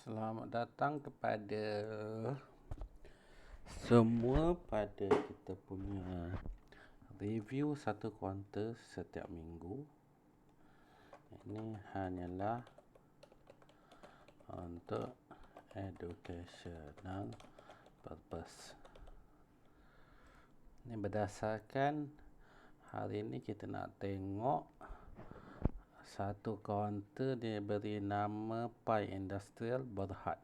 Selamat datang kepada semua pada kita punya review satu kuartal setiap minggu. Ini hanyalah untuk educational purpose. Ini berdasarkan hari ini kita nak tengok satu kaunter dia beri nama Pi Industrial Berhad.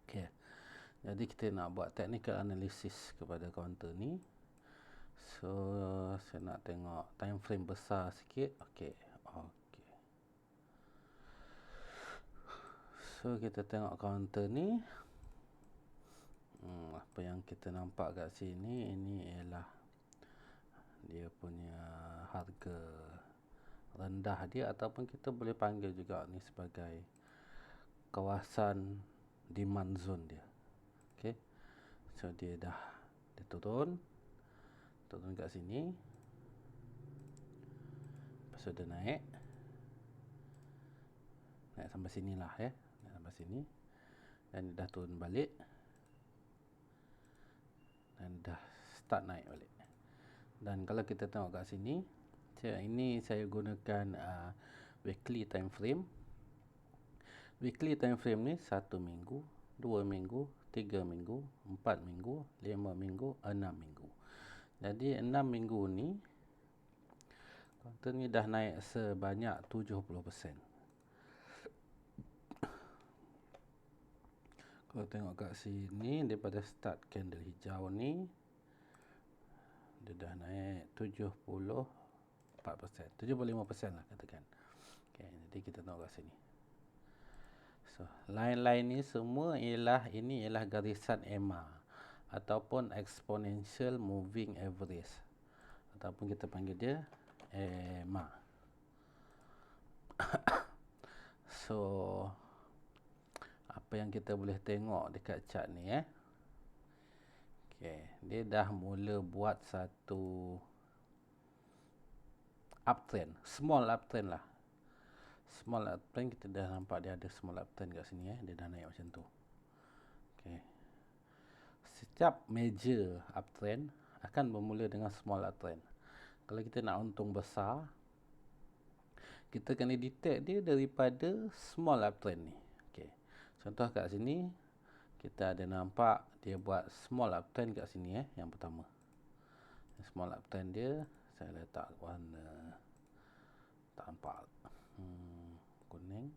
Okey. Jadi kita nak buat technical analysis kepada kaunter ni. So saya nak tengok time frame besar sikit. Okey. So kita tengok kaunter ni. Apa yang kita nampak kat sini, ini ialah dia punya harga rendah dia, ataupun kita boleh panggil juga ni sebagai kawasan demand zone dia. Okey. So dia turun kat sini. Lepas tu dia naik sampai sinilah ya. Naik sampai sini dan dia dah turun balik dan dah start naik balik. Dan kalau kita tengok kat sini, ini saya gunakan weekly time frame. Weekly time frame ni 1 minggu, 2 minggu, 3 minggu, 4 minggu, 5 minggu, 6 minggu. Jadi 6 minggu ni kaunter ni dah naik sebanyak 70%. Kalau tengok kat sini, daripada start candle hijau ni dia dah naik 74%, 75% lah katakan. Okay, jadi kita tengok kat sini. So, line-line ni semua ini ialah garisan EMA ataupun exponential moving average, ataupun kita panggil dia EMA. So, apa yang kita boleh tengok dekat chart ni okay, dia dah mula buat satu uptrend, small uptrend lah. Small uptrend, kita dah nampak dia ada small uptrend kat sini dia dah naik macam tu. Okay. Setiap major uptrend akan bermula dengan small uptrend. Kalau kita nak untung besar, kita kena detect dia daripada small uptrend ni. Okay. Contoh kat sini kita ada nampak dia buat small uptrend kat sini yang pertama. Small uptrend dia saya letak warna tak nampak. Kuning,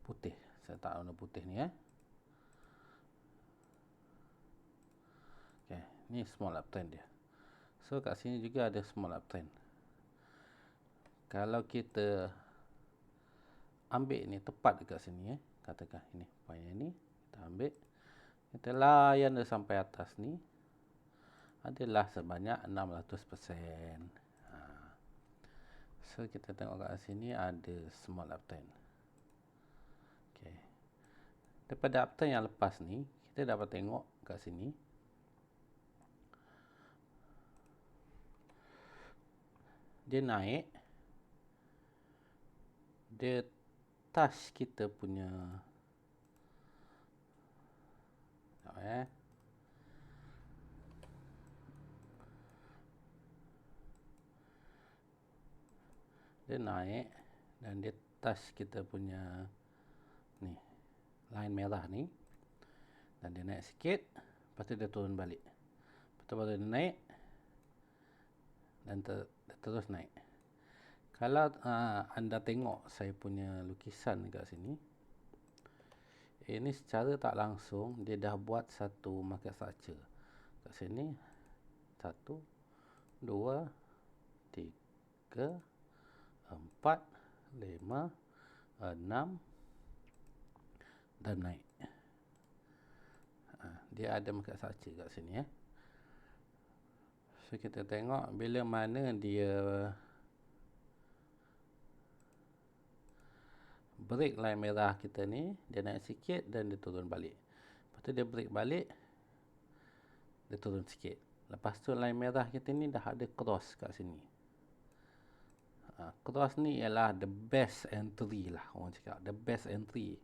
putih. Saya letak warna putih ni Okay, ni small uptrend dia. So kat sini juga ada small uptrend. Kalau kita ambil ni tepat dekat sini katakan ini point ni, kita ambil, kita layan dia sampai atas ni, adalah sebanyak 600%. So kita tengok kat sini ada small uptrend. Okay. Daripada uptrend yang lepas ni, kita dapat tengok kat sini dia naik, dia touch kita punya dia naik dan dia touch kita punya ni line merah ni, dan dia naik sikit, lepas tu dia turun balik, lepas tu baru dia naik dan terus naik. Kalau anda tengok saya punya lukisan dekat sini, ini secara tak langsung dia dah buat satu market structure kat sini. 1, 2, 3, 4, 5, 6 dan naik. Dia ada market structure kat sini So kita tengok bila mana dia break line merah kita ni, dia naik sikit dan dia turun balik. Lepas tu dia break balik, dia turun sikit. Lepas tu line merah kita ni dah ada cross kat sini. Cross ni ialah the best entry lah, orang cakap the best entry.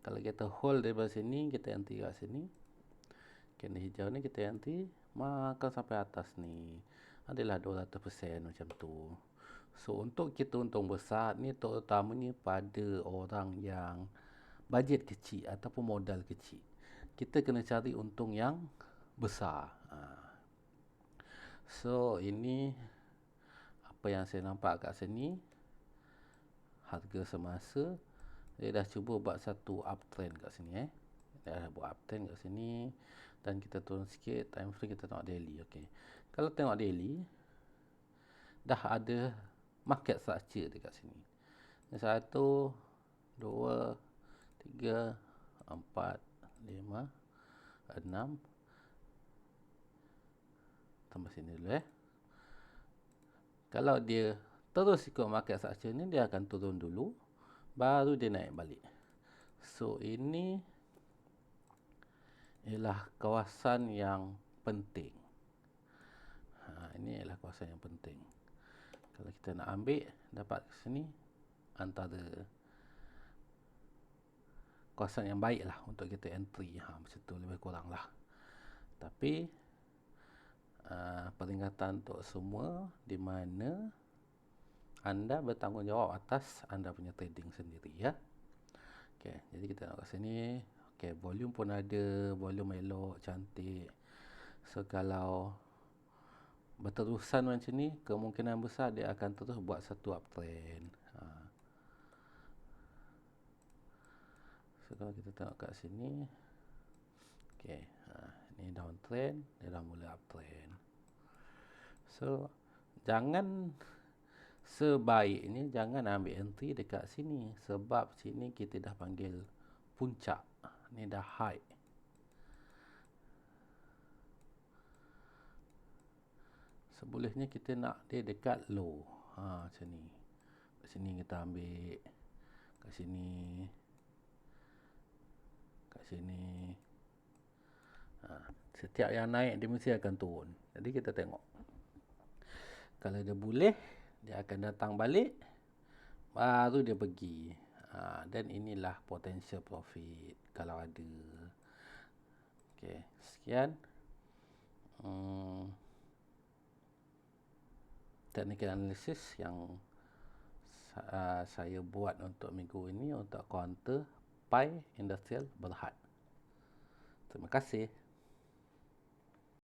Kalau kita hold daripada sini, kita entry kat sini. Candle hijau ni kita entry, makan sampai atas ni. Adalah 200% macam tu. So, untuk kita untung besar ni terutamanya pada orang yang bajet kecil ataupun modal kecil. Kita kena cari untung yang besar. So, ini apa yang saya nampak kat sini. Harga semasa. Dia dah cuba buat satu uptrend kat sini. Dia dah buat uptrend kat sini. Dan kita turun sikit. Time frame kita tengok daily. Okay. Kalau tengok daily, dah ada market structure dekat sini. 1, 2, 3, 4, 5, 6. Tambah sini dulu Kalau dia terus ikut market structure ni, dia akan turun dulu, baru dia naik balik. So, ini ialah kawasan yang penting. Ini ialah kawasan yang penting. Kalau kita nak ambil, dapat ke sini, antara kawasan yang baik lah untuk kita entry. Macam tu lebih kurang lah. Tapi peringatan untuk semua, di mana anda bertanggungjawab atas anda punya trading sendiri ya. Okey, jadi kita nak kat sini. Okey, volume pun ada, volume elok, cantik. So, kalau berterusan macam ni, kemungkinan besar dia akan terus buat satu uptrend. So, kalau kita tengok kat sini, okey, ni downtrend, dia dah mula uptrend. So, sebaiknya jangan ambil entry dekat sini, sebab sini kita dah panggil puncak. Ni dah high. Sebelumnya kita nak dia dekat low. Macam ni. Kat sini kita ambil. Kat sini. Kat sini. Setiap yang naik dia mesti akan turun. Jadi kita tengok. Kalau dia boleh, dia akan datang balik, baru dia pergi. Dan inilah potential profit kalau ada. Okey, sekian. Technical analysis yang saya buat untuk minggu ini untuk counter Pi Industrial Berhad. Terima kasih.